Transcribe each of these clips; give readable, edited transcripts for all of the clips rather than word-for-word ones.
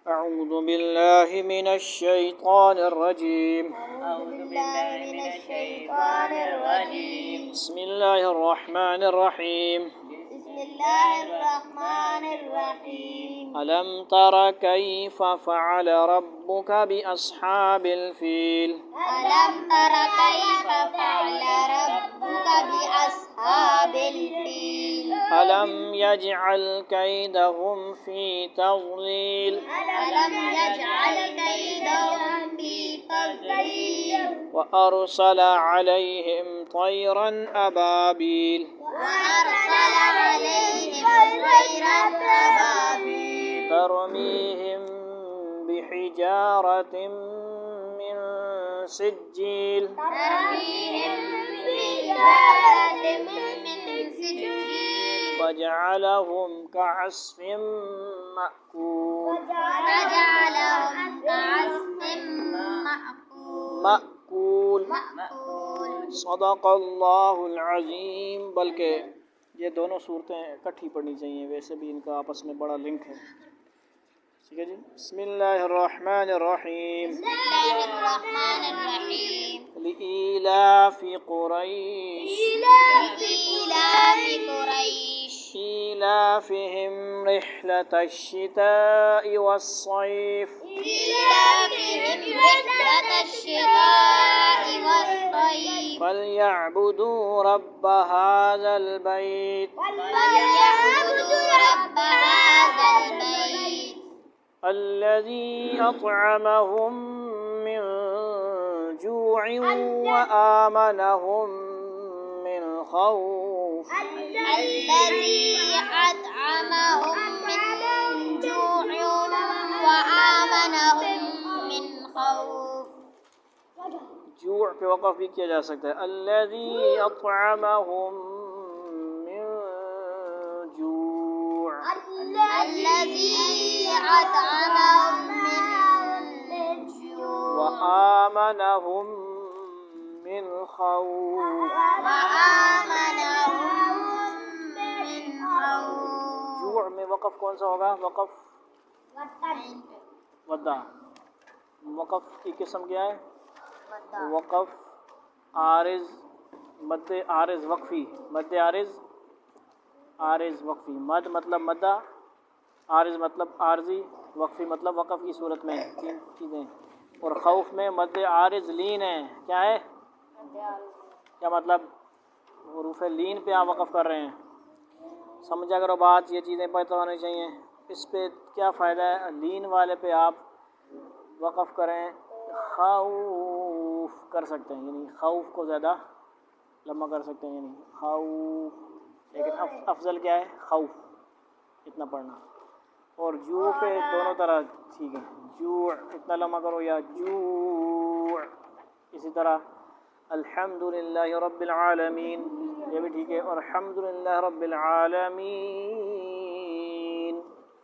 أعوذ بالله من الشيطان الرجيم. بسم الله الرحمن الرحيم. ألم تر كيف فعل ربك بأصحاب الفيل؟ ألم تر كيف فعل ربك بأصحاب الفيل؟ ألم يجعل كيدهم في تضليل؟ ألم يجعل كيدهم في تضليل؟ وأرسل عليهم طيرا أبابيل وأرسل عليهم طيرا أبابيل ترميهم بحجارة من سجيل ترميهم بحجارة من سجيل فجعلهم كعصف مأكول. فجعلهم كعصف مأكول. مأكول. صدق اللہ العظیم. بلکہ یہ دونوں صورتیں اکٹھی پڑھنی چاہیے، ویسے بھی ان کا آپس میں بڑا لنک ہے. ٹھیک ہے جی. بسم اللہ الرحمن الرحیم. بسم اللہ الرحمن الرحیم. لإيلاف قریش لإيلاف قریش إيلافهم رحلة الشتاء والصيف إيلافهم رحلة الشتاء والصيف فليعبدوا رب هذا البيت فليعبدوا رب هذا البيت الذي أطعمهم من جوع وآمنهم من خوف. الذي أطعمهم من جوع وآمنهم من خوف. جوع پہ وقف بھی کیا جا سکتا ہے. الذي أطعمهم من جوع الذي أطعمهم من جوع وآمنهم من خوف. وآمنهم من خوف. جوع میں وقف کون سا ہوگا؟ وقف ودا. وقف کی قسم کیا ہے؟ وقف عارض، مد عارض وقفی. مد عارض وقفی. مد مطلب مدہ، عارض مطلب عارضی، وقفی مطلب وقف کی صورت میں. تین چیزیں. اور خوف میں مد عارض لین ہے. کیا ہے؟ کیا مطلب؟ حروف لین پہ آپ وقف کر رہے ہیں. سمجھا کرو بات، یہ چیزیں پتہ ہونی چاہیے. اس پہ کیا فائدہ ہے؟ لین والے پہ آپ وقف کریں، خوف کر سکتے ہیں، یعنی خوف کو زیادہ لمبا کر سکتے ہیں، یعنی خوف. لیکن افضل کیا ہے؟ خوف اتنا پڑھنا. اور جو پہ دونوں طرح ٹھیک ہے. جوع اتنا لمبا کرو یا جوع. اسی طرح الحمدللہ رب العالمین، یہ بھی ٹھیک ہے. اور الحمدللہ رب العالمین.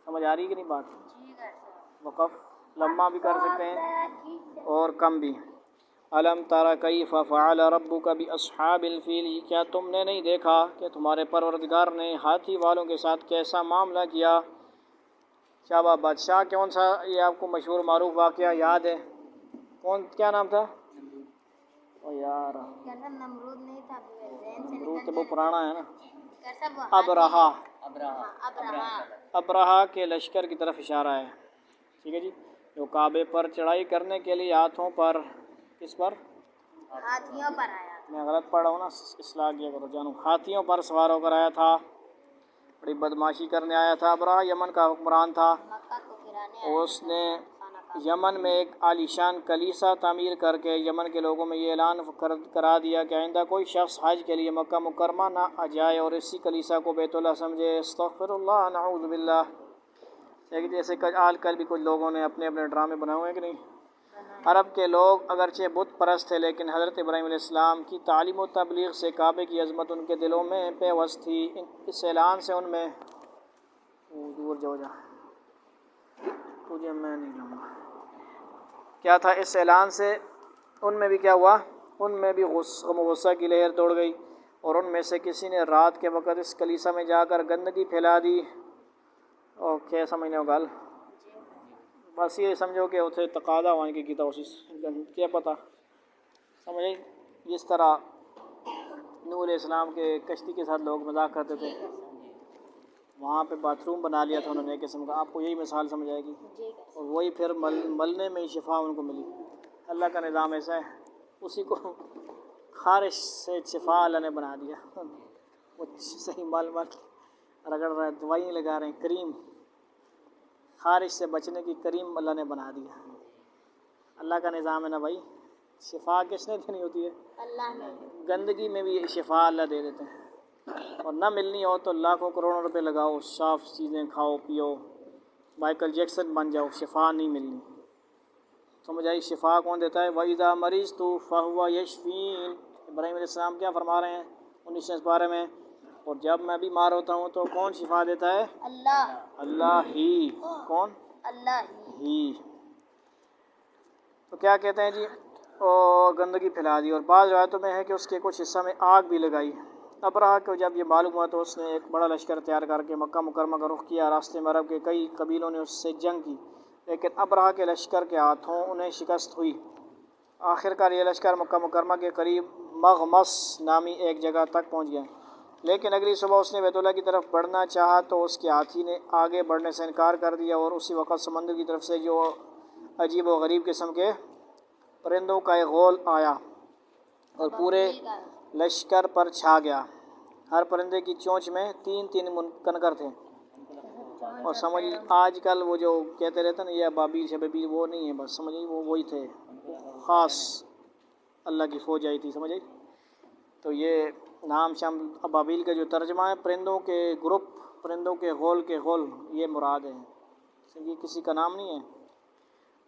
سمجھ آ رہی کہ نہیں بات؟ وقف لمبا بھی کر سکتے ہیں اور کم بھی. الم تر کیف فعل ربک باصحاب الفیل، کیا تم نے نہیں دیکھا کہ تمہارے پروردگار نے ہاتھی والوں کے ساتھ کیسا معاملہ کیا؟ شابہ بادشاہ کون سا؟ یہ آپ کو مشہور معروف واقعہ یاد ہے؟ کون، کیا نام تھا؟ او یار نمرود نہیں تھا، نمرود تو بہت پرانا ہے نا. ابرہا کے لشکر کی طرف اشارہ ہے. ٹھیک ہے جی. جو کعبے پر چڑھائی کرنے کے لیے ہاتھوں پر، کس پر؟ ہاتھیوں پر آیا. میں غلط پڑھ رہا ہوں نا، اصلاح کیا کرو جانو. ہاتھیوں پر سوار ہو کر آیا تھا، بڑی بدماشی کرنے آیا تھا. ابرہا یمن کا حکمران تھا. مکہ کو گرانے اس نے یمن میں ایک عالیشان کلیسا تعمیر کر کے یمن کے لوگوں میں یہ اعلان کرا دیا کہ آئندہ کوئی شخص حج کے لیے مکہ مکرمہ نہ آ جائے اور اسی کلیسا کو بیت اللہ سمجھے. استغفر اللہ، نعوذ باللہ. لیکن جیسے کل بھی کچھ لوگوں نے اپنے اپنے ڈرامے بنائے ہوئے ہیں کہ نہیں. عرب کے لوگ اگرچہ بت پرست تھے، لیکن حضرت ابراہیم علیہ السلام کی تعلیم و تبلیغ سے کعبے کی عظمت ان کے دلوں میں پیوست تھی. اس اعلان سے ان میں دور جا تجھے میں نہیں لوں گا. کیا تھا اس اعلان سے؟ ان میں بھی کیا ہوا؟ ان میں بھی غصہ کی لہر دوڑ گئی، اور ان میں سے کسی نے رات کے وقت اس کلیسا میں جا کر گندگی پھیلا دی. اور کیا سمجھنے ہو گل؟ بس یہ سمجھو کہ اتنے تقاضا ہونے کی کیتا کوشش کیا پتہ سمجھ جس طرح نوح علیہ السلام کے کشتی کے ساتھ لوگ مذاق کرتے تھے، وہاں پہ باتھ روم بنا لیا تھا انہوں نے ایک قسم کا. آپ کو یہی مثال سمجھ آئے گی، اور وہی پھر ملنے میں ہی شفا ان کو ملی. اللہ کا نظام ایسا ہے، اسی کو خارش سے شفا اللہ نے بنا دیا. وہ صحیح مال رگڑ رہا ہے، دوائیں لگا رہے ہیں، کریم، خارش سے بچنے کی کریم اللہ نے بنا دیا. اللہ کا نظام ہے نا بھائی. شفا کس نے دینی ہوتی ہے؟ اللہ نے. گندگی میں بھی شفا اللہ دے دیتے ہیں. اور نہ ملنی ہو تو لاکھوں کروڑوں روپے لگاؤ، صاف چیزیں کھاؤ پیو، مائیکل جیکسن بن جاؤ، شفا نہیں ملنی. سمجھ آئی؟ شفا کون دیتا ہے؟ وَإِذَا مَرِضْتُ فَهُوَ يَشْفِينِ. ابراہیم علیہ السلام کیا فرما رہے ہیں 19 پارے میں؟ اور جب میں بیمار ہوتا ہوں تو کون شفا دیتا ہے؟ اللہ. اللہ ہی. کون؟ اللہ ہی. تو کیا کہتے ہیں جی؟ اور گندگی پھیلا دی. اور بعض روایتوں میں ہے کہ اس کے کچھ حصہ میں آگ بھی لگائی. ابرہہ کو جب یہ معلوم ہوا تو اس نے ایک بڑا لشکر تیار کر کے مکہ مکرمہ کا رخ کیا. راستے میں عرب کے کئی قبیلوں نے اس سے جنگ کی، لیکن ابرہہ کے لشکر کے ہاتھوں انہیں شکست ہوئی. آخرکار یہ لشکر مکہ مکرمہ کے قریب مغمس نامی ایک جگہ تک پہنچ گیا. لیکن اگلی صبح اس نے بیت اللہ کی طرف بڑھنا چاہا تو اس کے ہاتھی نے آگے بڑھنے سے انکار کر دیا، اور اسی وقت سمندر کی طرف سے جو عجیب و غریب قسم کے پرندوں کا ایک غول آیا اور پورے لشکر پر چھا گیا. ہر پرندے کی چونچ میں 3 کنکر تھے. اور سمجھ آج کل وہ جو کہتے رہتے ہیں نا یہ ابابیل شبابیل، وہ نہیں ہے، بس سمجھ وہ وہی تھے، خاص اللہ کی فوج آئی تھی. سمجھ. تو یہ نام شام ابابیل کا جو ترجمہ ہے پرندوں کے گروپ، پرندوں کے غول کے غول، یہ مراد ہے. یہ کسی کا نام نہیں ہے،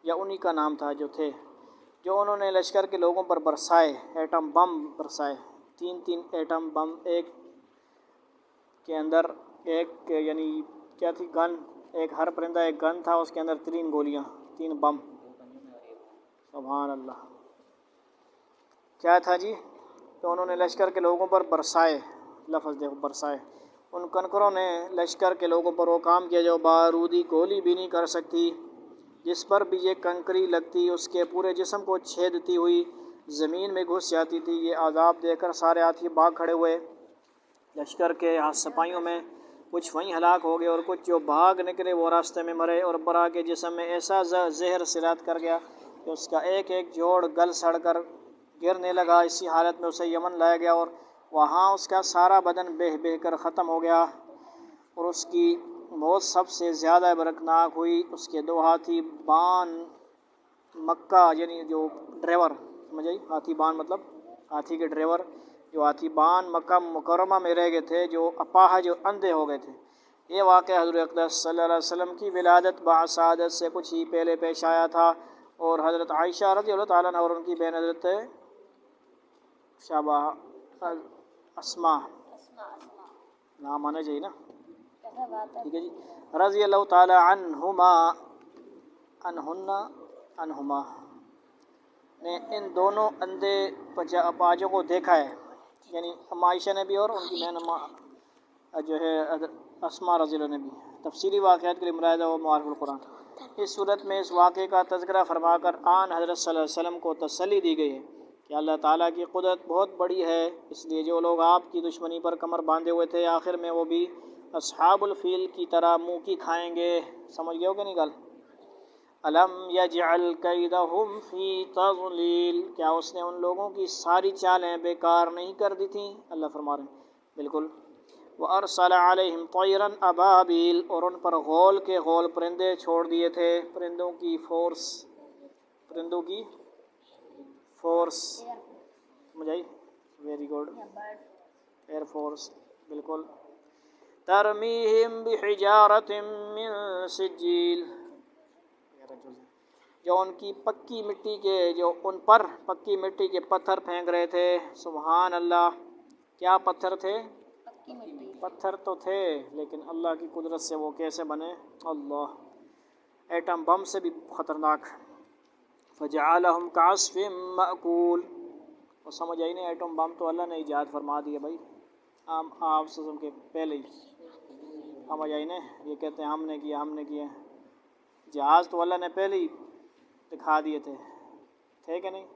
یا انہی کا نام تھا جو تھے، جو انہوں نے لشکر کے لوگوں پر برسائے، ایٹم بم برسائے. 3 ایٹم بم، ایک کے اندر ایک یعنی کیا تھی گن، ایک ہر پرندہ ایک گن تھا، اس کے اندر 3 گولیاں، 3 بم. سبحان اللہ. کیا تھا جی؟ تو انہوں نے لشکر کے لوگوں پر برسائے. لفظ دیکھو برسائے. ان کنکروں نے لشکر کے لوگوں پر وہ کام کیا جو بارودی گولی بھی نہیں کر سکتی. جس پر بھی یہ کنکری لگتی اس کے پورے جسم کو چھیدتی ہوئی زمین میں گھس جاتی تھی. یہ عذاب دیکھ کر سارے ہاتھی بھاگ کھڑے ہوئے. لشکر کے سپاہیوں میں کچھ وہیں ہلاک ہو گئے، اور کچھ جو بھاگ نکلے وہ راستے میں مرے. اور برا کے جسم میں ایسا زہر سرایت کر گیا کہ اس کا ایک ایک جوڑ گل سڑ کر گرنے لگا. اسی حالت میں اسے یمن لایا گیا، اور وہاں اس کا سارا بدن بہہ بہہ کر ختم ہو گیا، اور اس کی موت سب سے زیادہ عبرتناک ہوئی. اس کے 2 ہاتھی بان مکہ یعنی جو ڈرائیور، سمجھ آئی؟ ہاتھی بان مطلب ہاتھی کے ڈرائیور، جو ہاتھی بان مکہ مکرمہ میں رہ گئے تھے، جو اپاہج جو اندھے ہو گئے تھے. یہ واقعہ حضور اقدس صلی اللہ علیہ وسلم کی ولادت بعصادت سے کچھ ہی پہلے پیش آیا تھا، اور حضرت عائشہ رضی اللہ تعالیٰ عنہ اور ان کی بہن حضرت شابہ اسما، نام آنا چاہیے نا، ٹھیک ہے جی، رضی اللہ تعالیٰ عنہما نے ان دونوں اندھے اپاہجوں کو دیکھا ہے. یعنی اما عائشہ نے بھی اور ان کی بہن جو ہے اسما رضی اللہ نے بھی. تفصیلی واقعات کے لیے مراجعہ و معارف القرآن. اس صورت میں اس واقعے کا تذکرہ فرما کر آن حضرت صلی اللہ علیہ وسلم کو تسلی دی گئی ہے کہ اللہ تعالیٰ کی قدرت بہت بڑی ہے. اس لیے جو لوگ آپ کی دشمنی پر کمر باندھے ہوئے تھے، آخر میں وہ بھی اصحاب الفیل کی طرح منہ کی کھائیں گے. سمجھ گئے ہو کہ نہیں گل؟ الم یجعل کیدہم فی تضلیل. کیا اس نے ان لوگوں کی ساری چالیں بیکار نہیں کر دی تھیں؟ اللہ فرما رہے ہیں بالکل. وَأَرْسَلَ عَلَيْهِمْ طَيْرًا أَبَابِيلَ. اور ان پر غول کے غول پرندے چھوڑ دیے تھے. پرندوں کی فورس، پرندوں کی فورس، سمجھ آئی؟ ویری گڈ، ایئر فورس بالکل. ترمیہم بحجارۃ من سجیل. جو ان کی پکی مٹی کے، جو ان پر پکی مٹی کے پتھر پھینک رہے تھے. سبحان اللہ. کیا پتھر تھے؟ پکی مٹی. پتھر تو تھے، لیکن اللہ کی قدرت سے وہ کیسے بنے؟ اللہ، ایٹم بم سے بھی خطرناک. فجعلہم کعصف مأکول. اور سمجھ آئی نہیں؟ ایٹم بم تو اللہ نے ایجاد فرما دیا بھائی، آپ سزم کے پہلے ہی. سمجھ آئی نہیں؟ یہ کہتے ہیں ہم نے کیا، ہم نے کیا. جہاز تو اللہ نے پہلے ہی دکھا دیے تھے کہ نہیں،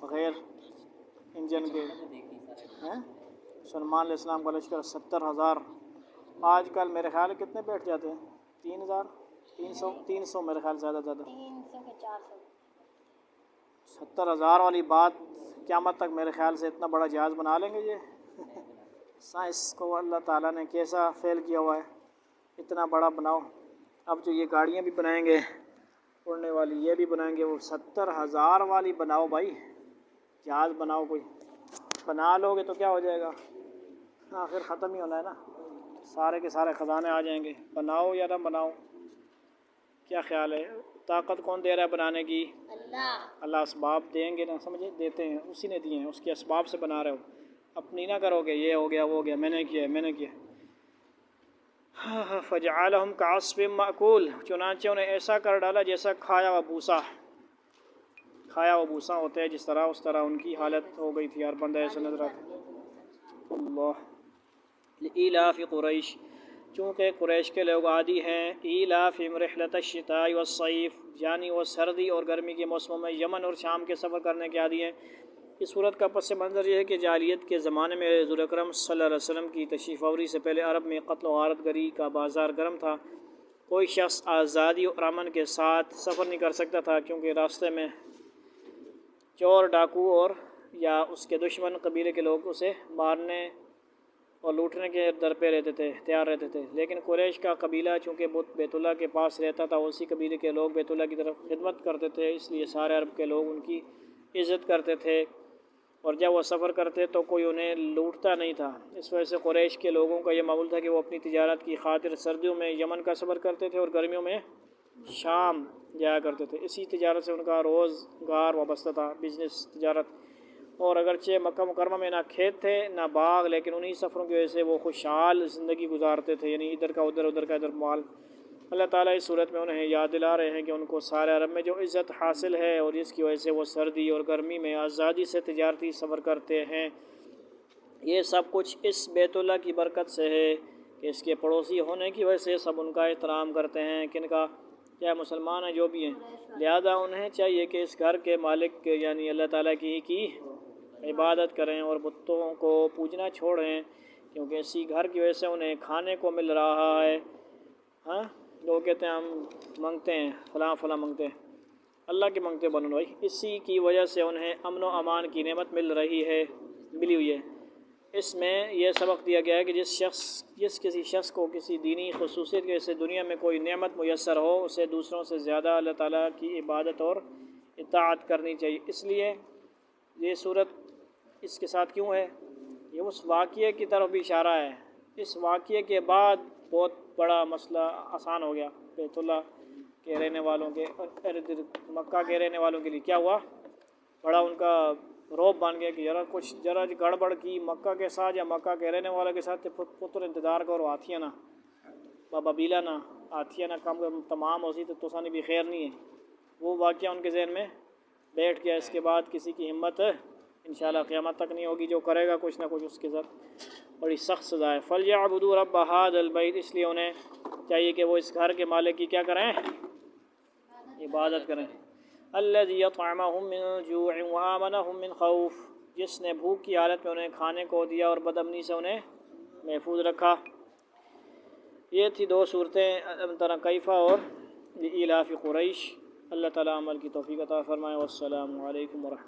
بغیر انجن کے ہیں؟ سلمان علیہ السلام کا لشکر 70,000، آج کل میرے خیال کتنے بیٹھ جاتے ہیں؟ 3,000 300 میرے خیال زیادہ 300 کے 400۔ 70,000 والی بات قیامت تک میرے خیال سے اتنا بڑا جہاز بنا لیں گے یہ سائنس کو اللہ تعالیٰ نے کیسا فیل کیا ہوا ہے، اتنا بڑا بناؤ۔ اب جو یہ گاڑیاں بھی بنائیں گے اڑنے والی، یہ بھی بنائیں گے، وہ 70,000 والی بناؤ بھائی، جہاز بناؤ، کوئی بنا لو گے تو کیا ہو جائے گا، آخر ختم ہی ہونا ہے نا، سارے کے سارے خزانے آ جائیں گے، بناؤ یا نہ بناؤ۔ کیا خیال ہے، طاقت کون دے رہا ہے بنانے کی؟ اللہ اسباب دیں گے نا، سمجھے، دیتے ہیں، اسی نے دیے ہیں، اس کے اسباب سے بنا رہے ہو، اپنی نہ کرو گے یہ ہو گیا وہ ہو گیا، میں نے کیا۔ فجعلہم کعصف مأکول، چنانچہ انہیں ایسا کر ڈالا جیسا کھایا ہوا بھوسا ہوتا ہے، جس طرح اس طرح ان کی حالت ہو گئی تھی، ہر بندہ ایسا نظر آتا۔ اللہ لإیلاف قریش، چونکہ قریش کے لوگ عادی ہیں، ایلافہم رحلۃ الشتاء والصیف، یعنی وہ سردی اور گرمی کے موسموں میں یمن اور شام کے سفر کرنے کے عادی ہیں۔ اس صورت کا پس منظر یہ ہے کہ جاہلیت کے زمانے میں حضور اکرم صلی اللہ علیہ وسلم کی تشریف آوری سے پہلے عرب میں قتل و غارت گری کا بازار گرم تھا، کوئی شخص آزادی اور امن کے ساتھ سفر نہیں کر سکتا تھا، کیونکہ راستے میں چور، ڈاکو اور یا اس کے دشمن قبیلے کے لوگ اسے مارنے اور لوٹنے کے در پہ تیار رہتے تھے۔ لیکن قریش کا قبیلہ چونکہ بیت اللہ کے پاس رہتا تھا، اسی قبیلے کے لوگ بیت اللہ کی طرف خدمت کرتے تھے، اس لیے سارے عرب کے لوگ ان کی عزت کرتے تھے، اور جب وہ سفر کرتے تو کوئی انہیں لوٹتا نہیں تھا۔ اس وجہ سے قریش کے لوگوں کا یہ معمول تھا کہ وہ اپنی تجارت کی خاطر سردیوں میں یمن کا سفر کرتے تھے اور گرمیوں میں شام جایا کرتے تھے، اسی تجارت سے ان کا روزگار وابستہ تھا، بزنس، تجارت۔ اور اگرچہ مکہ مکرمہ میں نہ کھیت تھے نہ باغ، لیکن انہی سفروں کی وجہ سے وہ خوشحال زندگی گزارتے تھے، یعنی ادھر کا ادھر، ادھر کا ادھر مال۔ اللہ تعالیٰ اس صورت میں انہیں یاد دلا رہے ہیں کہ ان کو سارے عرب میں جو عزت حاصل ہے اور جس کی وجہ سے وہ سردی اور گرمی میں آزادی سے تجارتی سفر کرتے ہیں، یہ سب کچھ اس بیت اللہ کی برکت سے ہے کہ اس کے پڑوسی ہونے کی وجہ سے سب ان کا احترام کرتے ہیں، کن کا؟ کیا مسلمان ہیں جو بھی ہیں، لہذا انہیں چاہیے کہ اس گھر کے مالک یعنی اللہ تعالیٰ کی عبادت کریں اور بتوں کو پوجنا چھوڑیں، کیونکہ اسی گھر کی وجہ سے انہیں کھانے کو مل رہا ہے۔ ہاں، لوگ کہتے ہیں ہم منگتے ہیں، فلاں فلاں منگتے ہیں، اللہ کے منگتے بنو بھائی، اسی کی وجہ سے انہیں امن و امان کی نعمت ملی ہوئی ہے۔ اس میں یہ سبق دیا گیا ہے کہ جس کسی شخص کو کسی دینی خصوصیت کی وجہ سے دنیا میں کوئی نعمت میسر ہو، اسے دوسروں سے زیادہ اللہ تعالیٰ کی عبادت اور اطاعت کرنی چاہیے۔ اس لیے یہ صورت اس کے ساتھ کیوں ہے، یہ اس واقعے کی طرف بھی اشارہ ہے۔ اس واقعے کے بعد بہت بڑا مسئلہ آسان ہو گیا، بیت اللہ کے رہنے والوں کے، مکہ کے رہنے والوں کے لیے کیا ہوا، بڑا ان کا روب بن گیا کہ ذرا گڑبڑ کی مکہ کے ساتھ یا مکہ کے رہنے والوں کے ساتھ پتر انتظار کرو، آتھیا نہ بابا بیلا نہ آتھیا نہ کم تمام ہوسی تو سانی بھی خیر نہیں ہے۔ وہ واقعہ ان کے ذہن میں بیٹھ گیا، اس کے بعد کسی کی ہمت انشاءاللہ قیامت تک نہیں ہوگی، جو کرے گا کچھ نہ کچھ اس کے ساتھ بڑی سخت سزا ہے۔ فَلْيَعْبُدُوا رَبَّ هَٰذَا الْبَيْتِ، اس لیے انہیں چاہیے کہ وہ اس گھر کے مالک کی کیا کریں، عبادت کریں۔ الَّذِي يَطْعَمَهُم مِّن جُوعٍ وَآمَنَهُم مِّن خَوْفٍ، جس نے بھوک کی حالت میں انہیں کھانے کو دیا اور بدامنی سے انہیں محفوظ رکھا۔ یہ تھی دو صورتیں، ترى کیفہ اور لإیلاف قریش۔ اللہ تعالیٰ عمل کی توفیق عطا فرمائے۔ والسلام علیکم ورحمۃ اللہ۔